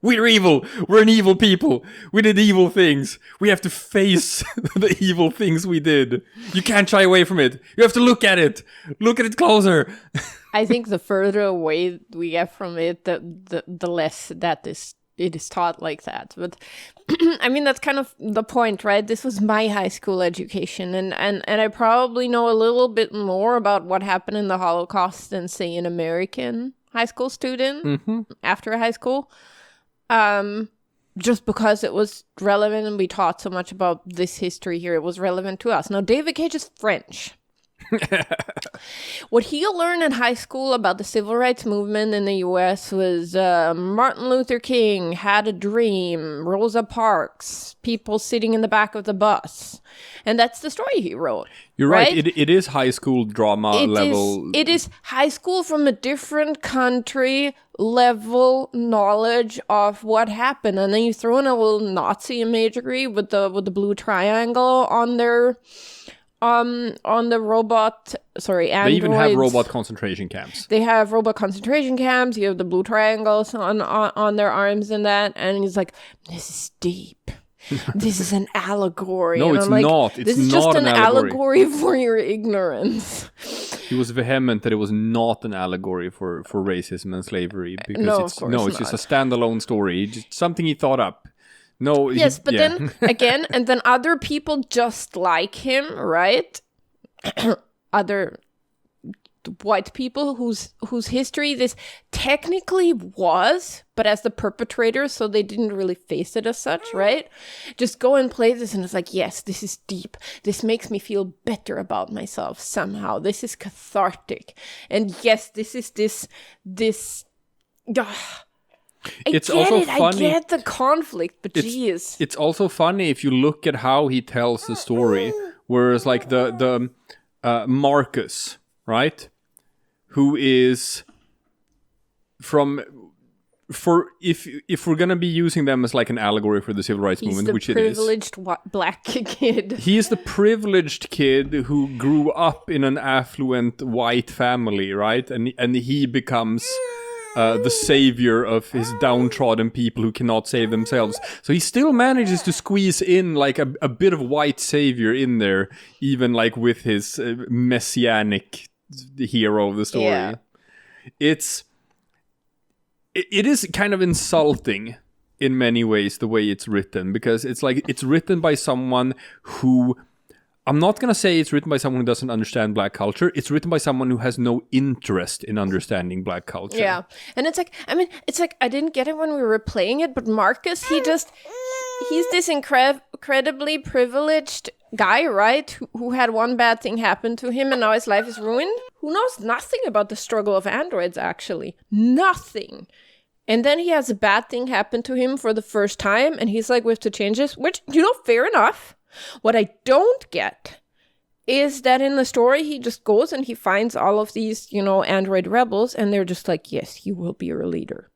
We're evil. We're an evil people. We did evil things. We have to face the evil things we did. You can't shy away from it. You have to look at it. Look at it closer. I think the further away we get from it, the less that it is taught like that. But I mean, that's kind of the point, right? This was my high school education, and I probably know a little bit more about what happened in the Holocaust than, say, an American high school student after high school. Just because it was relevant and we taught so much about this history here, it was relevant to us. Now, David Cage is French. What he learned in high school about the civil rights movement in the U.S. was Martin Luther King had a dream, Rosa Parks, people sitting in the back of the bus. And that's the story he wrote. You're right. It is high school drama level. It is high school from a different country level knowledge of what happened. And then you throw in a little Nazi imagery with the blue triangle on their... on the robot, androids. They even have robot concentration camps. They have robot concentration camps. You have the blue triangles on their arms and that. And he's like, this is deep. This is an allegory. No, and it's I'm like, not. It's this is not just an allegory for your ignorance. He was vehement that it was not an allegory for racism and slavery. Because it's just a standalone story. Just something he thought up. No. Yes, but then again, and then other people just like him, right? Other white people whose history this technically was, but as the perpetrators, so they didn't really face it as such, right? Just go and play this, and it's like, yes, this is deep. This makes me feel better about myself somehow. This is cathartic, and yes, this is this. I get the conflict, but geez. It's also funny if you look at how he tells the story. Whereas, like, the Marcus, right? Who is if we're gonna be using them as like an allegory for the civil rights movement, which it is. He's the privileged black kid. He is the privileged kid who grew up in an affluent white family, right? And he becomes the savior of his downtrodden people who cannot save themselves. So he still manages to squeeze in like a bit of white savior in there, even like with his messianic hero of the story. Yeah. It is kind of insulting in many ways the way it's written, because it's like it's written by someone who, I'm not going to say it's written by someone who doesn't understand black culture. It's written by someone who has no interest in understanding black culture. Yeah. And it's like, I didn't get it when we were playing it, but Marcus, he's this incredibly privileged guy, right? Who had one bad thing happen to him and now his life is ruined. Who knows nothing about the struggle of androids, actually. Nothing. And then he has a bad thing happen to him for the first time, and he's like, we have to change this, which, fair enough. What I don't get is that in the story, he just goes and he finds all of these, android rebels, and they're just like, yes, you will be our leader.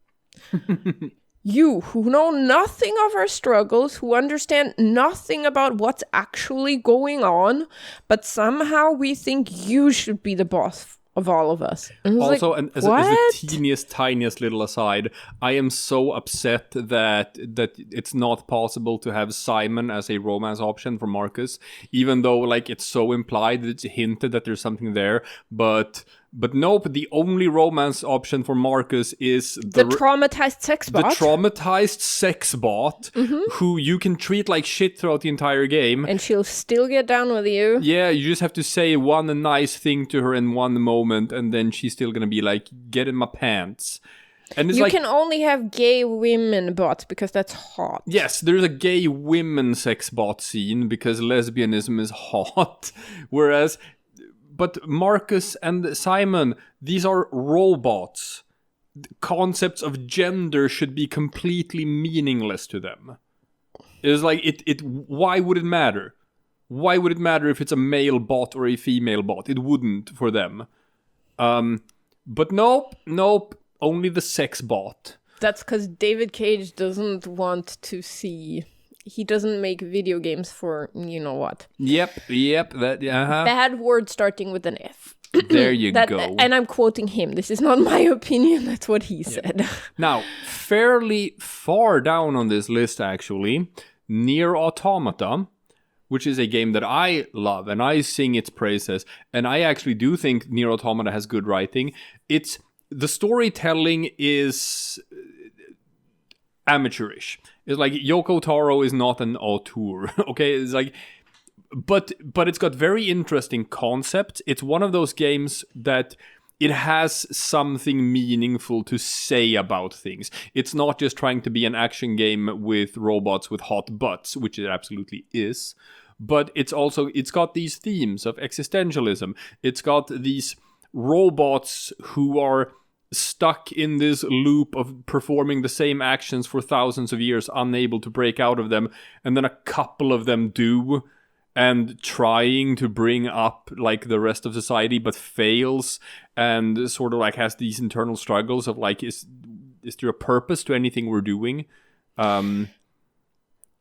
You, who know nothing of our struggles, who understand nothing about what's actually going on, but somehow we think you should be the boss of all of us. Also, like, as the tiniest little aside, I am so upset that it's not possible to have Simon as a romance option for Marcus, even though like it's so implied, it's hinted that there's something there, but But nope, the only romance option for Marcus is the traumatized sex bot. The traumatized sex bot, who you can treat like shit throughout the entire game. And she'll still get down with you. Yeah, you just have to say one nice thing to her in one moment, and then she's still gonna be like, get in my pants. And it's you can only have gay women bots because that's hot. Yes, there's a gay women sex bot scene because lesbianism is hot. Whereas... But Marcus and Simon, these are robots. Concepts of gender should be completely meaningless to them. It's like, why would it matter? Why would it matter if it's a male bot or a female bot? It wouldn't for them. But nope, only the sex bot. That's because David Cage doesn't want to see... He doesn't make video games for you know what. Yep. Bad word starting with an F. There you go. And I'm quoting him. This is not my opinion. That's what he said. Now, fairly far down on this list, actually, Nier Automata, which is a game that I love, and I sing its praises. And I actually do think Nier Automata has good writing. The storytelling is... amateurish. It's like Yoko Taro is not an auteur. Okay, it's like, but it's got very interesting concepts. It's one of those games that it has something meaningful to say about things. It's not just trying to be an action game with robots with hot butts, which it absolutely is. But it's got these themes of existentialism. It's got these robots who are stuck in this loop of performing the same actions for thousands of years, unable to break out of them, and then a couple of them do, and trying to bring up like the rest of society, but fails, and sort of like has these internal struggles of like, is there a purpose to anything we're doing? And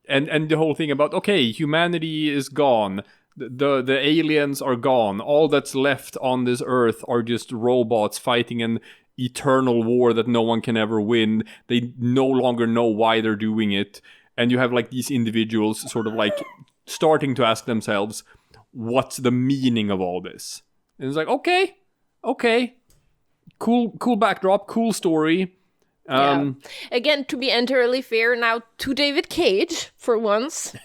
the whole thing about, okay, humanity is gone. The aliens are gone. All that's left on this earth are just robots fighting an eternal war that no one can ever win. They no longer know why they're doing it. And you have like these individuals sort of like starting to ask themselves, what's the meaning of all this? And it's like, okay. Cool backdrop, cool story. Again, to be entirely fair now to David Cage for once,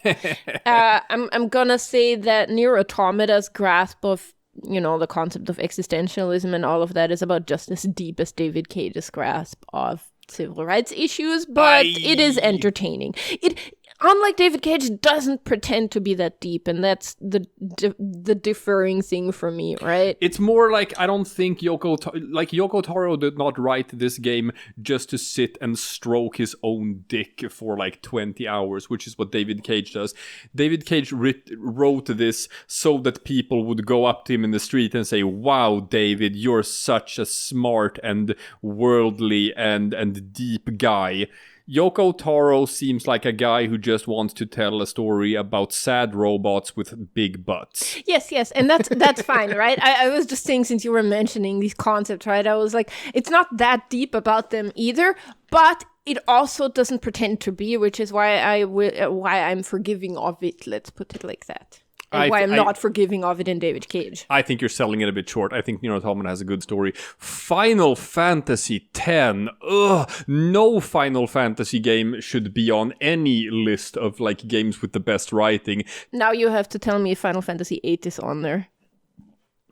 I'm gonna say that Nier Automata's grasp of the concept of existentialism and all of that is about just as deep as David Cage's grasp of civil rights issues, but it is entertaining. It, unlike David Cage, doesn't pretend to be that deep, and that's the differing thing for me, right? It's more like, I don't think Yoko Taro did not write this game just to sit and stroke his own dick for like 20 hours, which is what David Cage does. David Cage wrote this so that people would go up to him in the street and say, wow, David, you're such a smart and worldly and deep guy. Yoko Taro seems like a guy who just wants to tell a story about sad robots with big butts. Yes, and that's fine, right? I was just saying, since you were mentioning these concepts, right? I was like, it's not that deep about them either, but it also doesn't pretend to be, which is why I'm forgiving of it. Let's put it like that. And why I'm not forgiving of it in David Cage. I think you're selling it a bit short. I think Nier Automata has a good story. Final Fantasy X. No Final Fantasy game should be on any list of like games with the best writing. Now you have to tell me if Final Fantasy VIII is on there.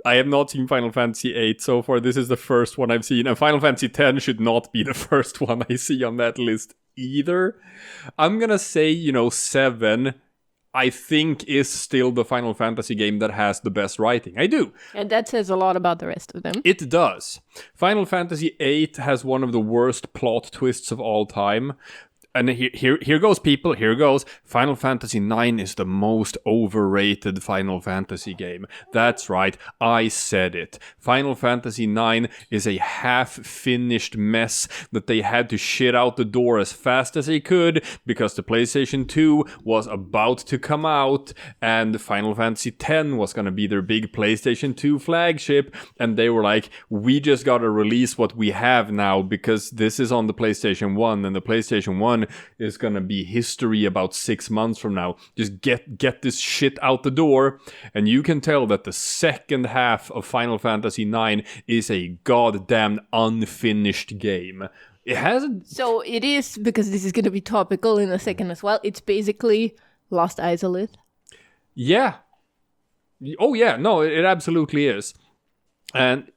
I have not seen Final Fantasy VIII so far. This is the first one I've seen. And Final Fantasy X should not be the first one I see on that list either. I'm gonna say, 7... I think is still the Final Fantasy game that has the best writing. I do. And that says a lot about the rest of them. It does. Final Fantasy VIII has one of the worst plot twists of all time. And here goes, people. Here goes. Final Fantasy IX is the most overrated Final Fantasy game. That's right. I said it. Final Fantasy IX is a half-finished mess that they had to shit out the door as fast as they could because the PlayStation 2 was about to come out and Final Fantasy X was going to be their big PlayStation 2 flagship. And they were like, we just got to release what we have now because this is on the PlayStation 1 and the PlayStation 1 1 is gonna be history about 6 months from now. Just get this shit out the door, and you can tell that the second half of Final Fantasy IX is a goddamn unfinished game. It hasn't... So it is, because this is going to be topical in a second as well, it's basically Lost Izalith. Yeah. Oh yeah, no, it absolutely is. And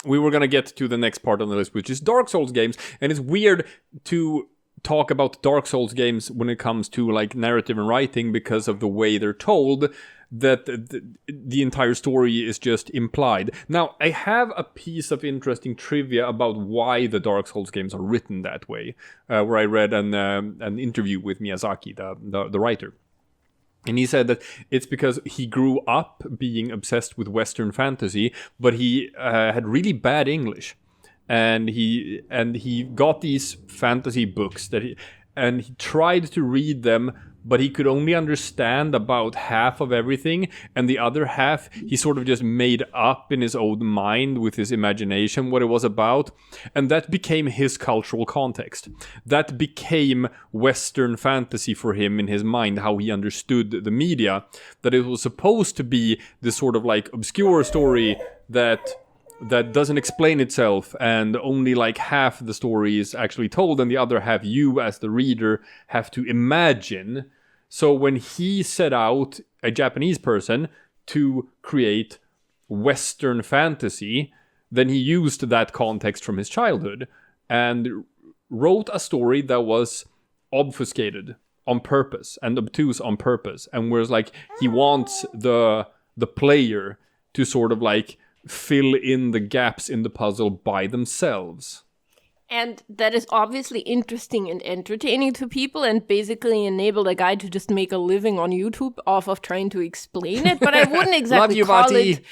we were going to get to the next part on the list, which is Dark Souls games. And it's weird to talk about Dark Souls games when it comes to like narrative and writing because of the way they're told, that the entire story is just implied. Now, I have a piece of interesting trivia about why the Dark Souls games are written that way, where I read an interview with Miyazaki, the writer. And he said that it's because he grew up being obsessed with Western fantasy, but he had really bad English. And he got these fantasy books and he tried to read them, but he could only understand about half of everything, and the other half he sort of just made up in his own mind with his imagination what it was about, and that became his cultural context. That became Western fantasy for him in his mind, how he understood the media, that it was supposed to be this sort of like obscure story that doesn't explain itself, and only like half the story is actually told, and the other half you as the reader have to imagine. So when he set out, a Japanese person, to create Western fantasy, then he used that context from his childhood and wrote a story that was obfuscated on purpose and obtuse on purpose, and whereas like he wants the player to sort of like fill in the gaps in the puzzle by themselves. And that is obviously interesting and entertaining to people, and basically enabled a guy to just make a living on YouTube off of trying to explain it. But I wouldn't exactly call it.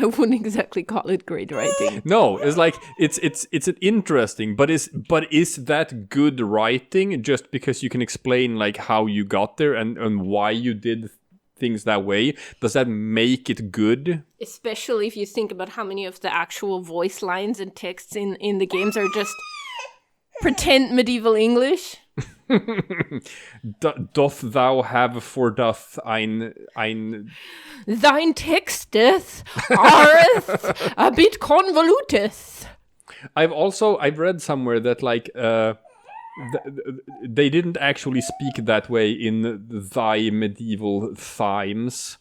I wouldn't exactly call it great writing. No, it's like it's an interesting, but is that good writing just because you can explain like how you got there and why you did things that way? Does that make it good? Especially if you think about how many of the actual voice lines and texts in the games are just pretend medieval English. Doth thou have for doth ein thine texteth areth a bit convoluteth. I've read somewhere that like they didn't actually speak that way in thy medieval times.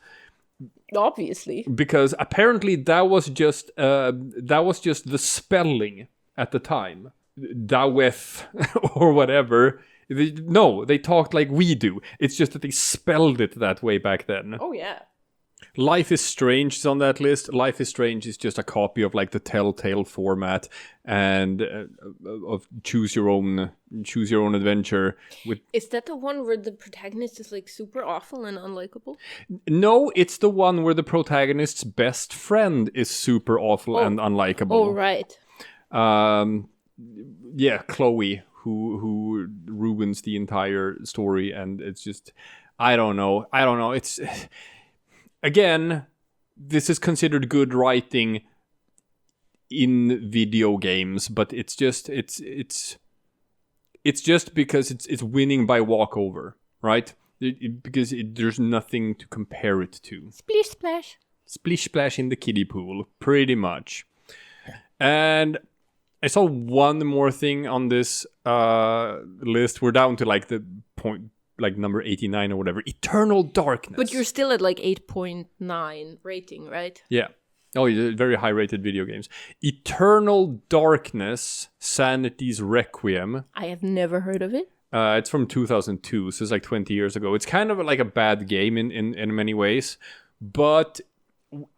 Obviously, because apparently that was just the spelling at the time. Daweth or whatever. They talked like we do. It's just that they spelled it that way back then. Oh yeah. Life is Strange is on that list. Life is Strange is just a copy of like the Telltale format and of choose your own adventure. Is that the one where the protagonist is like super awful and unlikable? No, it's the one where the protagonist's best friend is super awful and unlikable. Oh right. Yeah, Chloe, who ruins the entire story, and it's just I don't know. It's again, this is considered good writing in video games, but it's just because it's winning by walkover, right? Because there's nothing to compare it to. Splish splash. Splish splash in the kiddie pool, pretty much. And I saw one more thing on this list. We're down to like the point, like number 89 or whatever. Eternal Darkness. But you're still at like 8.9 rating, right? Yeah. Oh, very high rated video games. Eternal Darkness, Sanity's Requiem. I have never heard of it. It's from 2002, so it's like 20 years ago. It's kind of like a bad game in many ways. But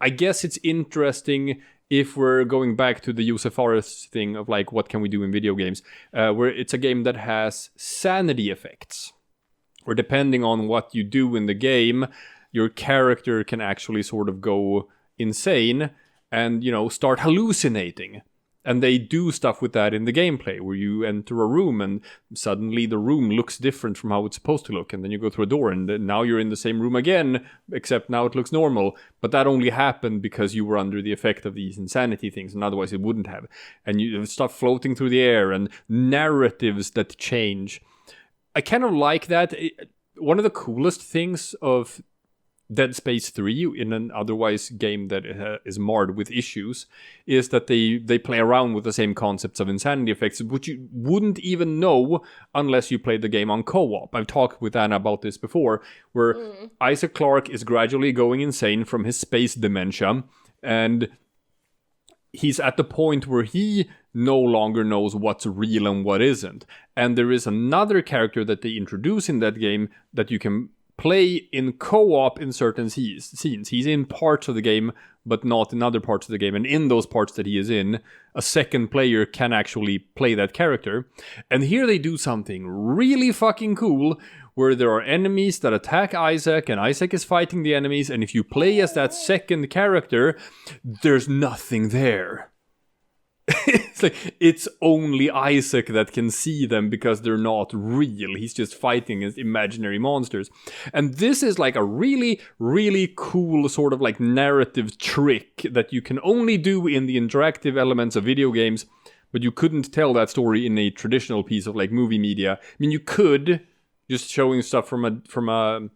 I guess it's interesting if we're going back to the Josef Fares thing of like, what can we do in video games? Where it's a game that has sanity effects. Where depending on what you do in the game, your character can actually sort of go insane and, start hallucinating. And they do stuff with that in the gameplay, where you enter a room and suddenly the room looks different from how it's supposed to look. And then you go through a door and now you're in the same room again, except now it looks normal. But that only happened because you were under the effect of these insanity things, and otherwise it wouldn't have. And you have stuff floating through the air and narratives that change. I kind of like that. One of the coolest things of Dead Space 3 in an otherwise game that is marred with issues is that they play around with the same concepts of insanity effects, which you wouldn't even know unless you played the game on co-op. I've talked with Anna about this before, where Isaac Clarke is gradually going insane from his space dementia, and he's at the point where he no longer knows what's real and what isn't. And there is another character that they introduce in that game that you can play in co-op in certain scenes. He's in parts of the game, but not in other parts of the game. And in those parts that he is in, a second player can actually play that character. And here they do something really fucking cool, where there are enemies that attack Isaac, and Isaac is fighting the enemies, and if you play as that second character, there's nothing there. It's like, it's only Isaac that can see them because they're not real. He's just fighting against imaginary monsters. And this is like a really, really cool sort of like narrative trick that you can only do in the interactive elements of video games, but you couldn't tell that story in a traditional piece of like movie media. I mean, you could, just showing stuff from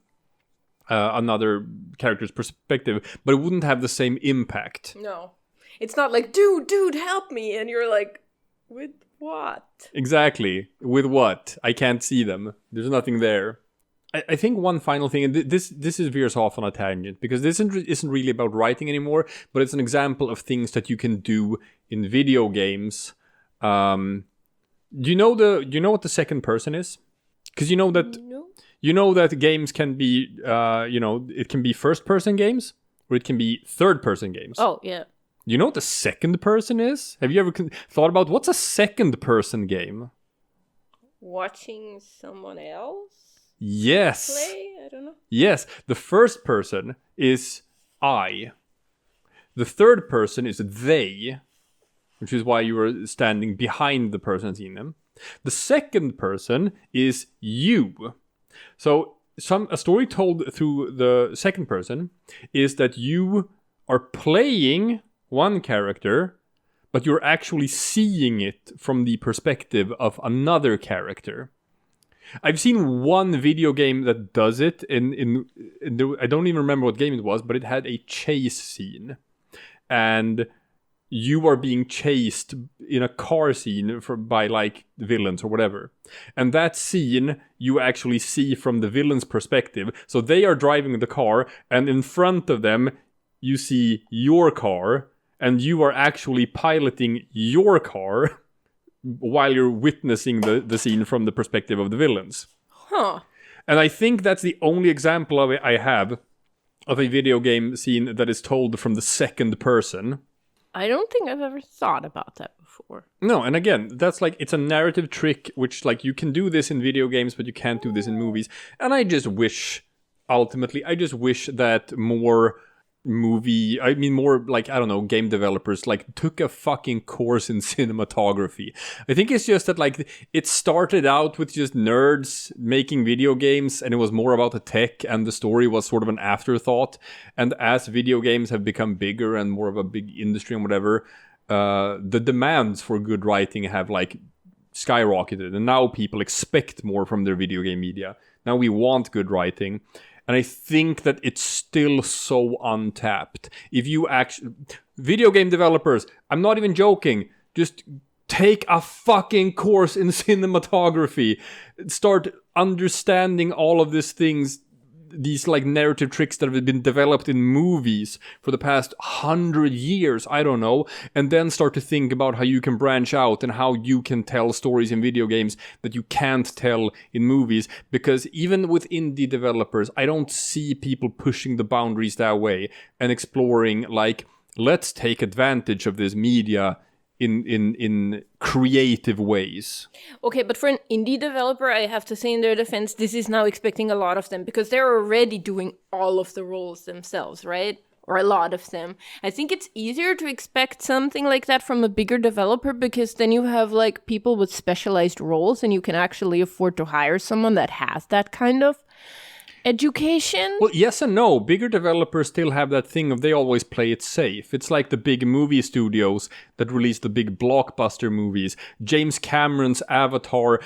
another character's perspective, but it wouldn't have the same impact. No. It's not like, dude, help me. And you're like, with what? Exactly. With what? I can't see them. There's nothing there. I think one final thing, and this is veers off on a tangent, because this isn't really about writing anymore, but it's an example of things that you can do in video games. Do you know what the second person is? Because you know that No. You know that games can be it can be first person games or it can be third person games. Oh, yeah. You know what the second person is? Have you ever thought about what's a second person game? Watching someone else Yes. play? I don't know. Yes. The first person is I. The third person is they, which is why you are standing behind the person seeing them. The second person is you. So a story told through the second person is that you are playing one character, but you're actually seeing it from the perspective of another character. I've seen one video game that does it in I don't even remember what game it was, but it had a chase scene. And you are being chased in a car scene by like villains or whatever. And that scene you actually see from the villain's perspective. So they are driving the car, and in front of them you see your car, and you are actually piloting your car while you're witnessing the scene from the perspective of the villains. Huh. And I think that's the only example of it I have of a video game scene that is told from the second person. I don't think I've ever thought about that before. No, and again, that's like, it's a narrative trick, which like you can do this in video games, but you can't do this in movies. And I just wish that more like, I don't know, game developers like took a fucking course in cinematography. I think it's just that like it started out with just nerds making video games, and it was more about the tech, and the story was sort of an afterthought. And as video games have become bigger and more of a big industry and whatever, the demands for good writing have like skyrocketed, and now people expect more from their video game media. Now we want good writing. And I think that it's still so untapped. If you actually... Video game developers, I'm not even joking. Just take a fucking course in cinematography. Start understanding all of these things, these like narrative tricks that have been developed in movies for the past 100 years, I don't know, and then start to think about how you can branch out and how you can tell stories in video games that you can't tell in movies. Because even with indie developers, I don't see people pushing the boundaries that way and exploring like, let's take advantage of this media in creative ways. Okay, but for an indie developer, I have to say in their defense, this is now expecting a lot of them, because they're already doing all of the roles themselves, right? or a lot of them. I think it's easier to expect something like that from a bigger developer because then you have like people with specialized roles and you can actually afford to hire someone that has that kind of education. Well, yes and no. Bigger developers still have that thing of they always play it safe. It's like the big movie studios that release the big blockbuster movies. James Cameron's Avatar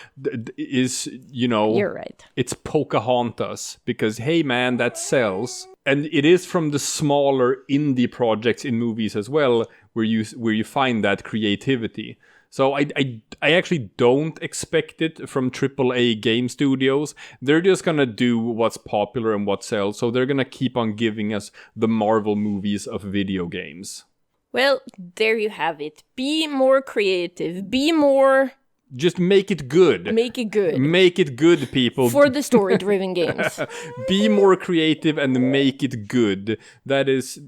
is, You're right. It's Pocahontas because, hey man, that sells. And it is from the smaller indie projects in movies as well where you find that creativity. So I actually don't expect it from AAA game studios. They're just gonna do what's popular and what sells. So they're gonna keep on giving us the Marvel movies of video games. Well, there you have it. Be more creative. Be more... Just make it good. Make it good. Make it good, people. For the story-driven games. Be more creative and make it good. It's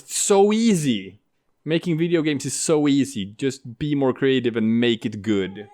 so easy. Making video games is so easy. Just be more creative and make it good.